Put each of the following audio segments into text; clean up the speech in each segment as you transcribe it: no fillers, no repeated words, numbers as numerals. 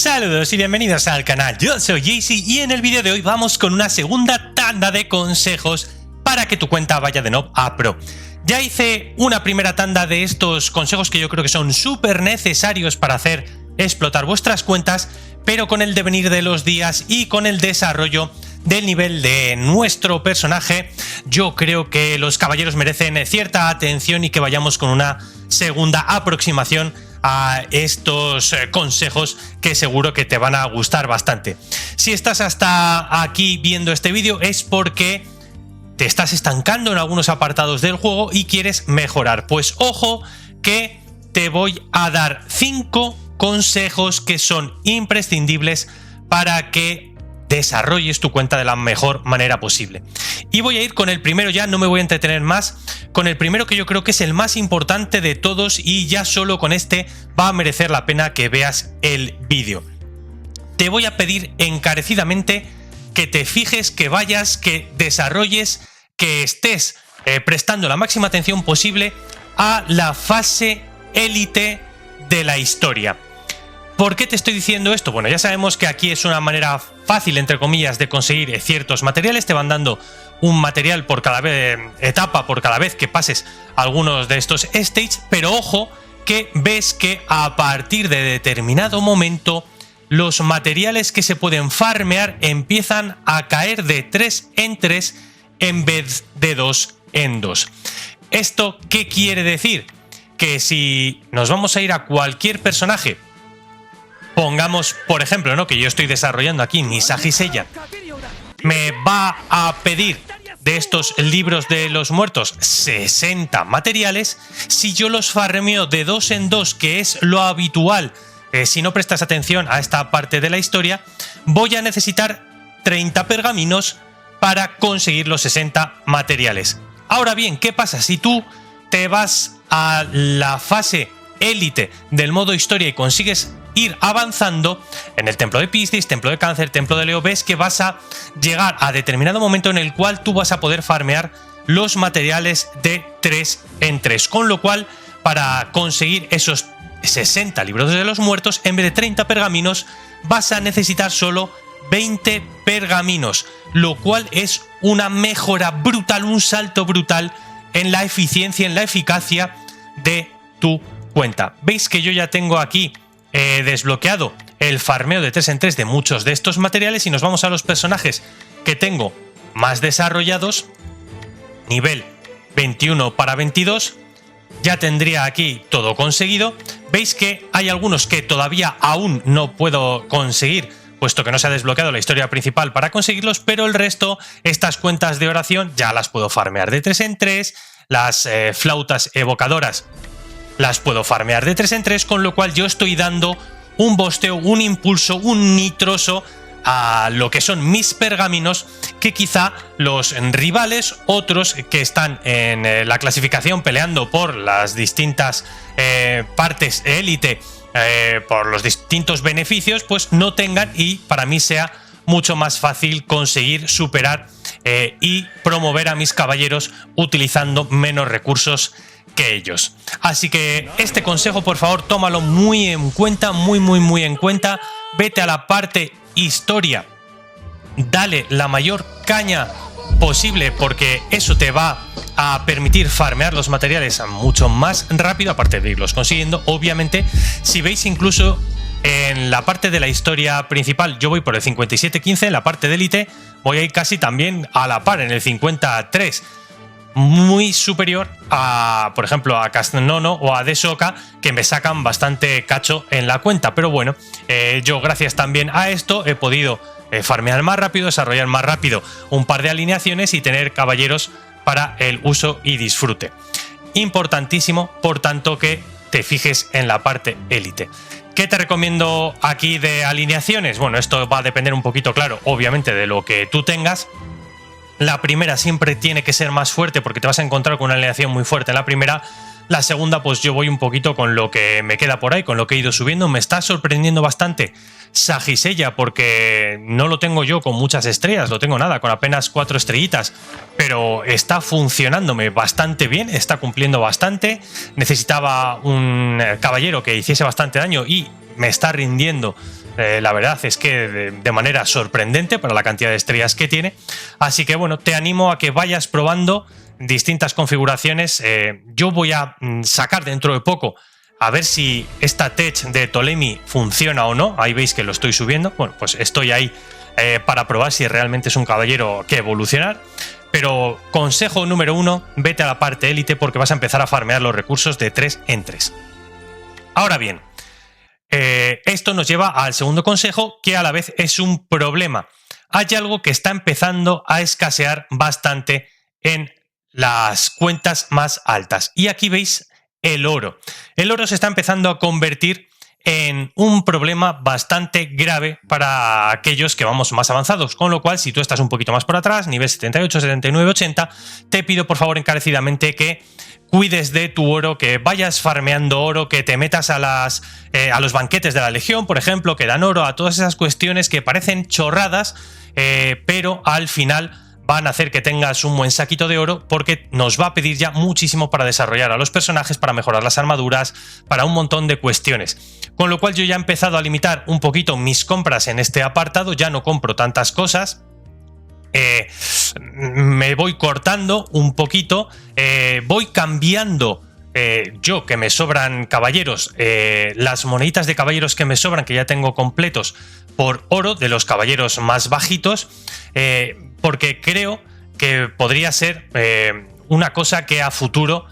Saludos y bienvenidos al canal, yo soy Jaycee y en el vídeo de hoy vamos con una segunda tanda de consejos para que tu cuenta vaya de noob a pro. Ya hice una primera tanda de estos consejos que yo creo que son súper necesarios para hacer explotar vuestras cuentas, pero con el devenir de los días y con el desarrollo del nivel de nuestro personaje, yo creo que los caballeros merecen cierta atención y que vayamos con una segunda aproximación a estos consejos que seguro que te van a gustar bastante. Si estás hasta aquí viendo este vídeo es porque te estás estancando en algunos apartados del juego y quieres mejorar. Pues ojo que te voy a dar 5 consejos que son imprescindibles para que desarrolles tu cuenta de la mejor manera posible. Y voy a ir con el primero ya, no me voy a entretener más, con el primero que yo creo que es el más importante de todos y ya solo con este va a merecer la pena que veas el vídeo. Te voy a pedir encarecidamente que te fijes, que vayas, que desarrolles, que estés prestando la máxima atención posible a la fase élite de la historia. ¿Por qué te estoy diciendo esto? Bueno, ya sabemos que aquí es una manera fácil, entre comillas, de conseguir ciertos materiales. Te van dando un material por cada etapa, por cada vez que pases algunos de estos stages, pero ojo que ves que a partir de determinado momento los materiales que se pueden farmear empiezan a caer de 3 en 3 en vez de 2 en 2. ¿Esto qué quiere decir? Que si nos vamos a ir a cualquier personaje, pongamos, por ejemplo, ¿no?, que yo estoy desarrollando aquí mi Sagiseya, me va a pedir de estos libros de los muertos 60 materiales. Si yo los farmeo de 2 en 2, que es lo habitual, si no prestas atención a esta parte de la historia, voy a necesitar 30 pergaminos para conseguir los 60 materiales. Ahora bien, ¿qué pasa si tú te vas a la fase élite del modo historia y consigues ir avanzando en el templo de Piscis, templo de Cáncer, templo de Leo? Ves que vas a llegar a determinado momento en el cual tú vas a poder farmear los materiales de 3 en 3, con lo cual para conseguir esos 60 libros de los muertos, en vez de 30 pergaminos vas a necesitar solo 20 pergaminos, lo cual es una mejora brutal, un salto brutal en la eficiencia, en la eficacia de tu cuenta. Veis que yo ya tengo aquí desbloqueado el farmeo de 3 en 3 de muchos de estos materiales y nos vamos a los personajes que tengo más desarrollados. Nivel 21 para 22, ya tendría aquí todo conseguido. Veis que hay algunos que todavía aún no puedo conseguir, puesto que no se ha desbloqueado la historia principal para conseguirlos, pero el resto, estas cuentas de oración, ya las puedo farmear de 3 en 3, las flautas evocadoras las puedo farmear de 3 en 3, con lo cual yo estoy dando un bosteo, un impulso, un nitroso a lo que son mis pergaminos, que quizá los rivales, otros que están en la clasificación peleando por las distintas partes élite, por los distintos beneficios, pues no tengan, y para mí sea mucho más fácil conseguir superar y promover a mis caballeros utilizando menos recursos que ellos. Así que este consejo, por favor, tómalo muy en cuenta, muy en cuenta. Vete a la parte historia, dale la mayor caña posible, porque eso te va a permitir farmear los materiales mucho más rápido, aparte de irlos consiguiendo. Obviamente, si veis, incluso en la parte de la historia principal yo voy por el 57-15, en la parte de élite voy a ir casi también a la par, en el 53, muy superior a, por ejemplo, a Casnono o a Desoka, que me sacan bastante cacho en la cuenta. Pero bueno, yo gracias también a esto he podido farmear más rápido, desarrollar más rápido un par de alineaciones y tener caballeros para el uso y disfrute. Importantísimo, por tanto, que te fijes en la parte élite. ¿Qué te recomiendo aquí de alineaciones? Bueno, esto va a depender un poquito, claro, obviamente, de lo que tú tengas. La primera siempre tiene que ser más fuerte porque te vas a encontrar con una alineación muy fuerte en la primera. La segunda, pues yo voy un poquito con lo que me queda por ahí, con lo que he ido subiendo. Me está sorprendiendo bastante Sagiseya porque no lo tengo yo con muchas estrellas, lo tengo nada, con apenas 4 estrellitas, pero está funcionándome bastante bien, está cumpliendo bastante. Necesitaba un caballero que hiciese bastante daño y me está rindiendo La verdad es que de manera sorprendente para la cantidad de estrellas que tiene. Así que bueno, te animo a que vayas probando distintas configuraciones. Yo voy a sacar dentro de poco a ver si esta tech de Ptolemy funciona o no. Ahí veis que lo estoy subiendo. Bueno, pues estoy ahí para probar si realmente es un caballero que evolucionar. Pero consejo número 1, vete a la parte élite porque vas a empezar a farmear los recursos de 3 en 3. Ahora bien, esto nos lleva al segundo consejo, que a la vez es un problema. Hay algo que está empezando a escasear bastante en las cuentas más altas. Y aquí veis el oro. El oro se está empezando a convertir en un problema bastante grave para aquellos que vamos más avanzados, con lo cual si tú estás un poquito más por atrás, nivel 78, 79, 80, te pido por favor encarecidamente que cuides de tu oro, que vayas farmeando oro, que te metas a los banquetes de la Legión, por ejemplo, que dan oro, a todas esas cuestiones que parecen chorradas, pero al final van a hacer que tengas un buen saquito de oro porque nos va a pedir ya muchísimo para desarrollar a los personajes, para mejorar las armaduras, para un montón de cuestiones. Con lo cual yo ya he empezado a limitar un poquito mis compras en este apartado, ya no compro tantas cosas. Me voy cortando un poquito, voy cambiando. Yo que me sobran caballeros, las moneditas de caballeros que me sobran, que ya tengo completos, por oro de los caballeros más bajitos, porque creo que podría ser una cosa que a futuro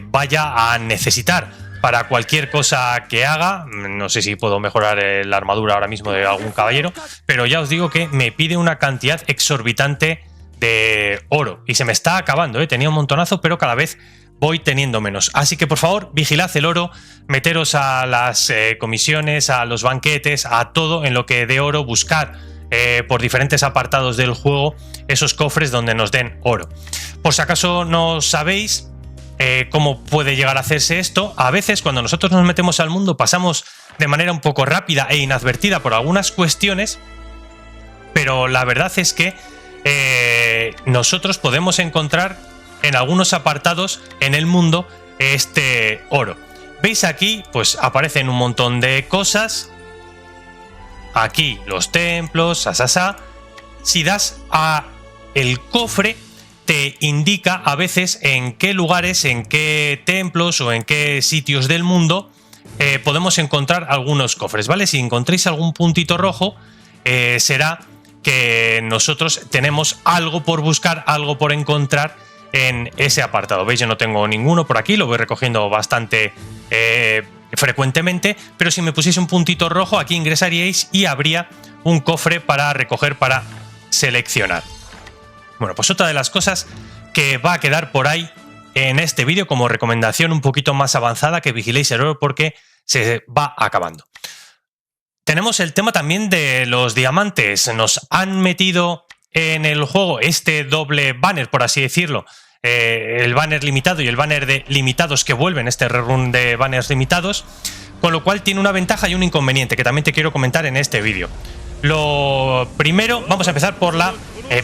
vaya a necesitar para cualquier cosa que haga. No sé si puedo mejorar la armadura ahora mismo de algún caballero, pero ya os digo que me pide una cantidad exorbitante de oro y se me está acabando, tenía un montonazo, pero cada vez voy teniendo menos. Así que por favor, vigilad el oro, meteros a las comisiones, a los banquetes, a todo en lo que dé oro, buscad por diferentes apartados del juego esos cofres donde nos den oro. Por si acaso no sabéis cómo puede llegar a hacerse esto, a veces cuando nosotros nos metemos al mundo pasamos de manera un poco rápida e inadvertida por algunas cuestiones, pero la verdad es que nosotros podemos encontrar en algunos apartados en el mundo este oro. ¿Veis aquí? Pues aparecen un montón de cosas. Aquí los templos, Si das a el cofre, te indica a veces en qué lugares, en qué templos o en qué sitios del mundo podemos encontrar algunos cofres, ¿vale? Si encontréis algún puntito rojo, será que nosotros tenemos algo por buscar, algo por encontrar en ese apartado. ¿Veis? Yo no tengo ninguno por aquí, lo voy recogiendo bastante frecuentemente, pero si me pusiese un puntito rojo, aquí ingresaríais y habría un cofre para recoger, para seleccionar. Bueno, pues otra de las cosas que va a quedar por ahí en este vídeo como recomendación un poquito más avanzada, que vigiléis el oro porque se va acabando. Tenemos el tema también de los diamantes. Nos han metido en el juego este doble banner, por así decirlo, el banner limitado y el banner de limitados que vuelven, este rerun de banners limitados, con lo cual tiene una ventaja y un inconveniente que también te quiero comentar en este vídeo. Lo primero, vamos a empezar por la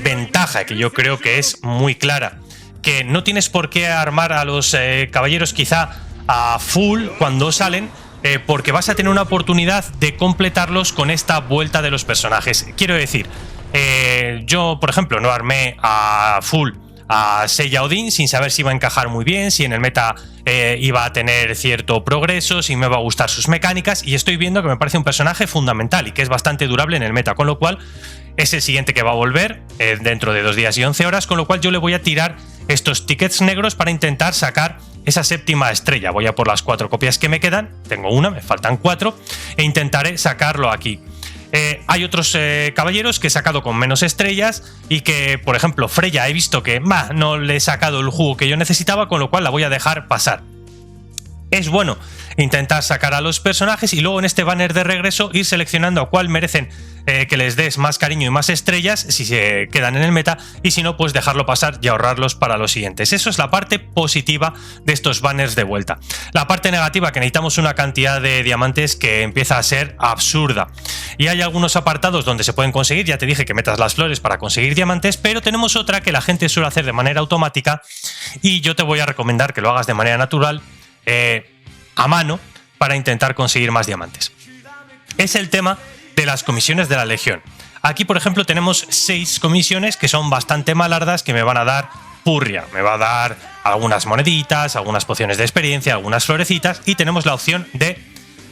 ventaja, que yo creo que es muy clara, que no tienes por qué armar a los caballeros quizá a full cuando salen, porque vas a tener una oportunidad de completarlos con esta vuelta de los personajes. Quiero decir, yo por ejemplo no armé a full a Seiya Odin sin saber si iba a encajar muy bien, si en el meta iba a tener cierto progreso, si me va a gustar sus mecánicas, y estoy viendo que me parece un personaje fundamental y que es bastante durable en el meta, con lo cual es el siguiente que va a volver dentro de 2 días y 11 horas, con lo cual yo le voy a tirar estos tickets negros para intentar sacar esa séptima estrella. Voy a por las 4 copias que me quedan, tengo una, me faltan 4, e intentaré sacarlo aquí. Hay otros caballeros que he sacado con menos estrellas y que, por ejemplo, Freya he visto que no le he sacado el jugo que yo necesitaba, con lo cual la voy a dejar pasar. Es bueno intentar sacar a los personajes y luego en este banner de regreso ir seleccionando a cuál merecen que les des más cariño y más estrellas si se quedan en el meta, y si no, pues dejarlo pasar y ahorrarlos para los siguientes. Eso es la parte positiva de estos banners de vuelta. La parte negativa, que necesitamos una cantidad de diamantes que empieza a ser absurda. Y hay algunos apartados donde se pueden conseguir, ya te dije que metas las flores para conseguir diamantes, pero tenemos otra que la gente suele hacer de manera automática y yo te voy a recomendar que lo hagas de manera natural, a mano, para intentar conseguir más diamantes. Es el tema de las comisiones de la Legión. Aquí, por ejemplo, tenemos 6 comisiones que son bastante malardas, que me van a dar purria. Me va a dar algunas moneditas, algunas pociones de experiencia, algunas florecitas, y tenemos la opción de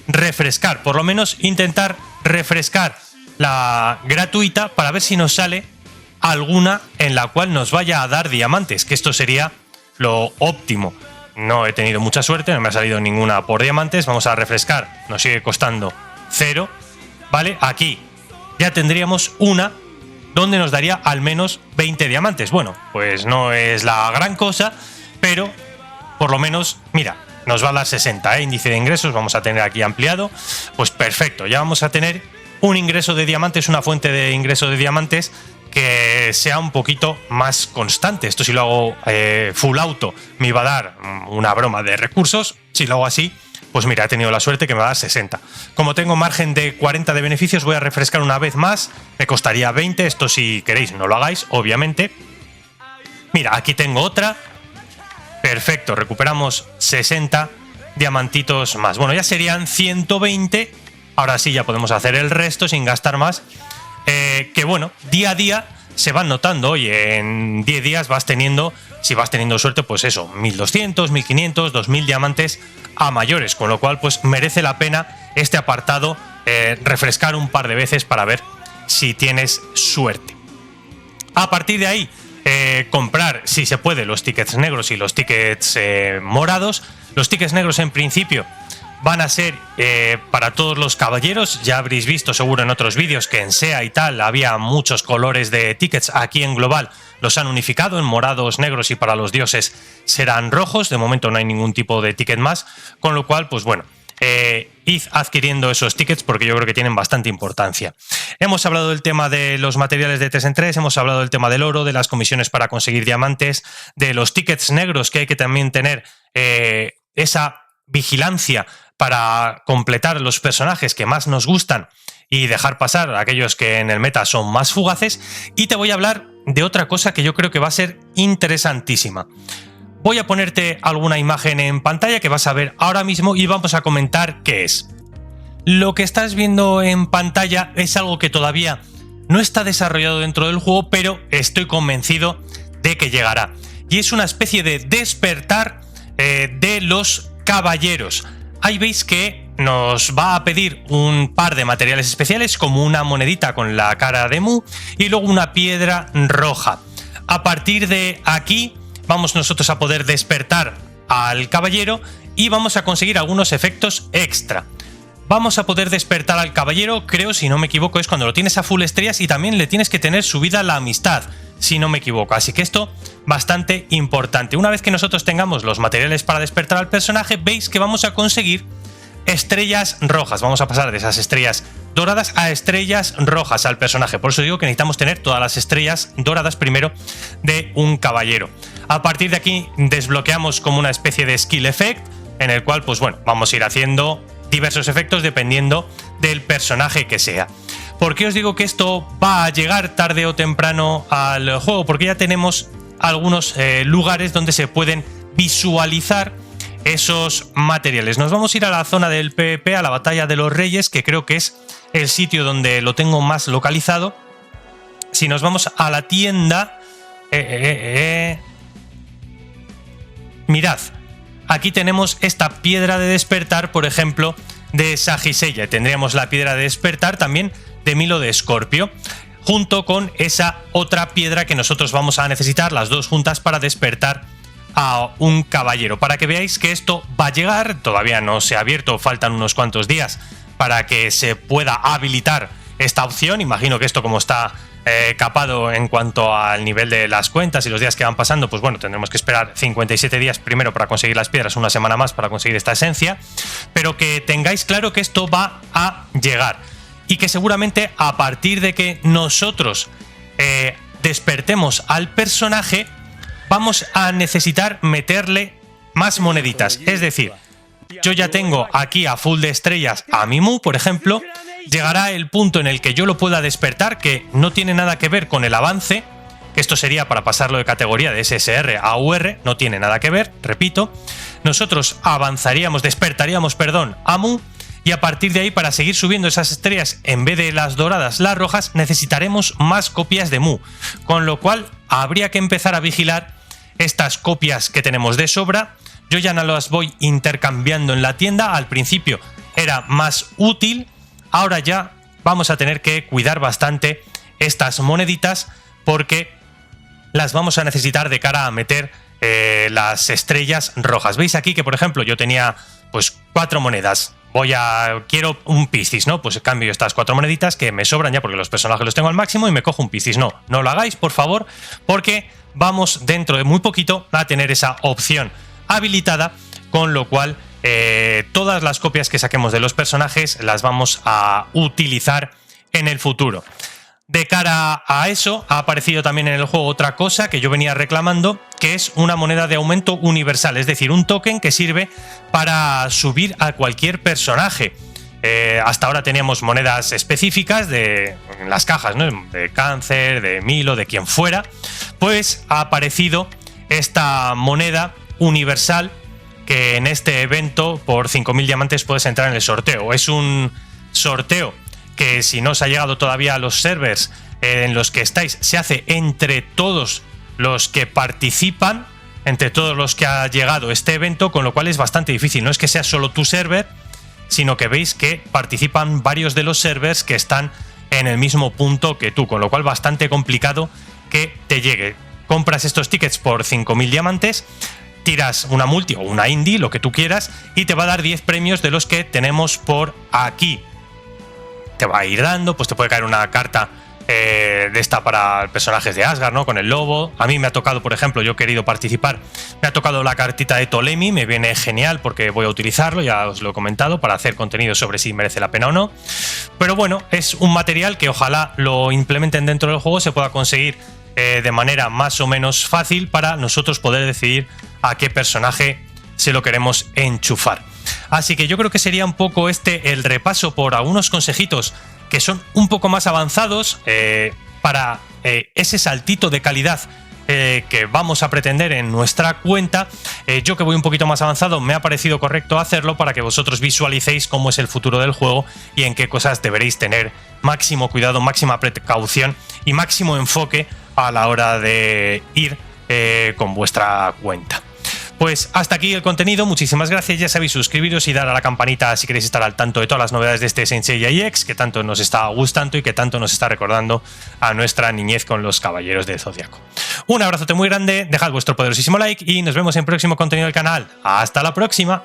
refrescar, por lo menos intentar refrescar la gratuita para ver si nos sale alguna en la cual nos vaya a dar diamantes, que esto sería lo óptimo. No he tenido mucha suerte, no me ha salido ninguna por diamantes. Vamos a refrescar, nos sigue costando 0, ¿vale? Aquí ya tendríamos una donde nos daría al menos 20 diamantes. Bueno, pues no es la gran cosa, pero por lo menos, mira, nos va a dar 60, índice de ingresos, vamos a tener aquí ampliado. Pues perfecto, ya vamos a tener un ingreso de diamantes, una fuente de ingreso de diamantes que sea un poquito más constante. Esto si lo hago full auto me iba a dar una broma de recursos. Si lo hago así, pues mira, he tenido la suerte que me va a dar 60. Como tengo margen de 40 de beneficios, voy a refrescar una vez más. Me costaría 20, esto si queréis no lo hagáis, obviamente. Mira, aquí tengo otra. Perfecto, recuperamos 60 diamantitos más. Bueno, ya serían 120. Ahora sí ya podemos hacer el resto sin gastar más. Que bueno, día a día se van notando. Oye, en 10 días vas teniendo, si vas teniendo suerte, pues eso, 1200, 1500, 2000 diamantes a mayores. Con lo cual, pues merece la pena este apartado, refrescar un par de veces para ver si tienes suerte. A partir de ahí, comprar, si se puede, los tickets negros y los tickets morados. Los tickets negros, en principio, van a ser para todos los caballeros. Ya habréis visto seguro en otros vídeos que en SEA y tal había muchos colores de tickets. Aquí en global los han unificado en morados, negros, y para los dioses serán rojos. De momento no hay ningún tipo de ticket más, con lo cual, pues bueno, id adquiriendo esos tickets porque yo creo que tienen bastante importancia. Hemos hablado del tema de los materiales de 3 en 3, hemos hablado del tema del oro, de las comisiones para conseguir diamantes, de los tickets negros, que hay que también tener esa vigilancia para completar los personajes que más nos gustan y dejar pasar a aquellos que en el meta son más fugaces. Y te voy a hablar de otra cosa que yo creo que va a ser interesantísima. Voy a ponerte alguna imagen en pantalla que vas a ver ahora mismo y vamos a comentar qué es. Lo que estás viendo en pantalla es algo que todavía no está desarrollado dentro del juego, pero estoy convencido de que llegará. Y es una especie de despertar de los caballeros. Ahí veis que nos va a pedir un par de materiales especiales, como una monedita con la cara de Mu y luego una piedra roja. A partir de aquí vamos nosotros a poder despertar al caballero y vamos a conseguir algunos efectos extra. Vamos a poder despertar al caballero, creo, si no me equivoco, es cuando lo tienes a full estrellas, y también le tienes que tener subida la amistad, si no me equivoco. Así que esto, bastante importante. Una vez que nosotros tengamos los materiales para despertar al personaje, veis que vamos a conseguir estrellas rojas. Vamos a pasar de esas estrellas doradas a estrellas rojas al personaje. Por eso digo que necesitamos tener todas las estrellas doradas primero de un caballero. A partir de aquí desbloqueamos como una especie de skill effect, en el cual, pues bueno, vamos a ir haciendo diversos efectos dependiendo del personaje que sea. ¿Por qué os digo que esto va a llegar tarde o temprano al juego? Porque ya tenemos algunos lugares donde se pueden visualizar esos materiales. Nos vamos a ir a la zona del PvP, a la batalla de los reyes, que creo que es el sitio donde lo tengo más localizado. Si nos vamos a la tienda, mirad, aquí tenemos esta piedra de despertar, por ejemplo, de Sagiseya. Tendríamos la piedra de despertar también de Milo de Escorpio, junto con esa otra piedra que nosotros vamos a necesitar, las dos juntas, para despertar a un caballero. Para que veáis que esto va a llegar, todavía no se ha abierto, faltan unos cuantos días para que se pueda habilitar esta opción. Imagino que esto, como está capado en cuanto al nivel de las cuentas y los días que van pasando, pues bueno, tendremos que esperar 57 días primero para conseguir las piedras, una semana más para conseguir esta esencia, pero que tengáis claro que esto va a llegar y que seguramente a partir de que nosotros despertemos al personaje vamos a necesitar meterle más moneditas. Es decir, yo ya tengo aquí a full de estrellas a mi Mu, por ejemplo. Llegará el punto en el que yo lo pueda despertar, que no tiene nada que ver con el avance, que esto sería para pasarlo de categoría de SSR a UR, no tiene nada que ver, repito. Nosotros despertaríamos, a Mu, y a partir de ahí, para seguir subiendo esas estrellas en vez de las doradas, las rojas, necesitaremos más copias de Mu, con lo cual habría que empezar a vigilar estas copias que tenemos de sobra. Yo ya no las voy intercambiando en la tienda, al principio era más útil, ahora ya vamos a tener que cuidar bastante estas moneditas porque las vamos a necesitar de cara a meter las estrellas rojas. Veis aquí que, por ejemplo, yo tenía pues 4 monedas. Quiero un Piscis, ¿no? Pues cambio estas 4 moneditas que me sobran ya porque los personajes los tengo al máximo y me cojo un Piscis. No lo hagáis, por favor, porque vamos dentro de muy poquito a tener esa opción habilitada, con lo cual todas las copias que saquemos de los personajes las vamos a utilizar en el futuro. De cara a eso, ha aparecido también en el juego otra cosa que yo venía reclamando, que es una moneda de aumento universal, es decir, un token que sirve para subir a cualquier personaje. Hasta ahora teníamos monedas específicas en las cajas, ¿no? De Cáncer, de Milo, de quien fuera. Pues ha aparecido esta moneda universal que en este evento por 5.000 diamantes puedes entrar en el sorteo. Es un sorteo que, si no os ha llegado todavía a los servers en los que estáis, se hace entre todos los que participan, entre todos los que ha llegado este evento, con lo cual es bastante difícil. No es que sea solo tu server, sino que veis que participan varios de los servers que están en el mismo punto que tú, con lo cual bastante complicado que te llegue. Compras estos tickets por 5.000 diamantes, tiras una multi o una indie, lo que tú quieras, y te va a dar 10 premios de los que tenemos por aquí. Te va a ir dando, pues te puede caer una carta de esta para personajes de Asgard, ¿no? Con el lobo. A mí me ha tocado, por ejemplo, yo he querido participar, me ha tocado la cartita de Ptolemy, me viene genial porque voy a utilizarlo, ya os lo he comentado, para hacer contenido sobre si merece la pena o no. Pero bueno, es un material que ojalá lo implementen dentro del juego, se pueda conseguir de manera más o menos fácil para nosotros poder decidir a qué personaje se lo queremos enchufar. Así que yo creo que sería un poco el repaso por algunos consejitos que son un poco más avanzados para ese saltito de calidad que vamos a pretender en nuestra cuenta. Yo, que voy un poquito más avanzado, me ha parecido correcto hacerlo para que vosotros visualicéis cómo es el futuro del juego y en qué cosas deberéis tener máximo cuidado, máxima precaución y máximo enfoque a la hora de ir con vuestra cuenta. Pues hasta aquí el contenido, muchísimas gracias, ya sabéis, suscribiros y dar a la campanita si queréis estar al tanto de todas las novedades de este Saint Seiya EX, que tanto nos está gustando y que tanto nos está recordando a nuestra niñez con los Caballeros del Zodiaco. Un abrazote muy grande, dejad vuestro poderosísimo like y nos vemos en próximo contenido del canal. ¡Hasta la próxima!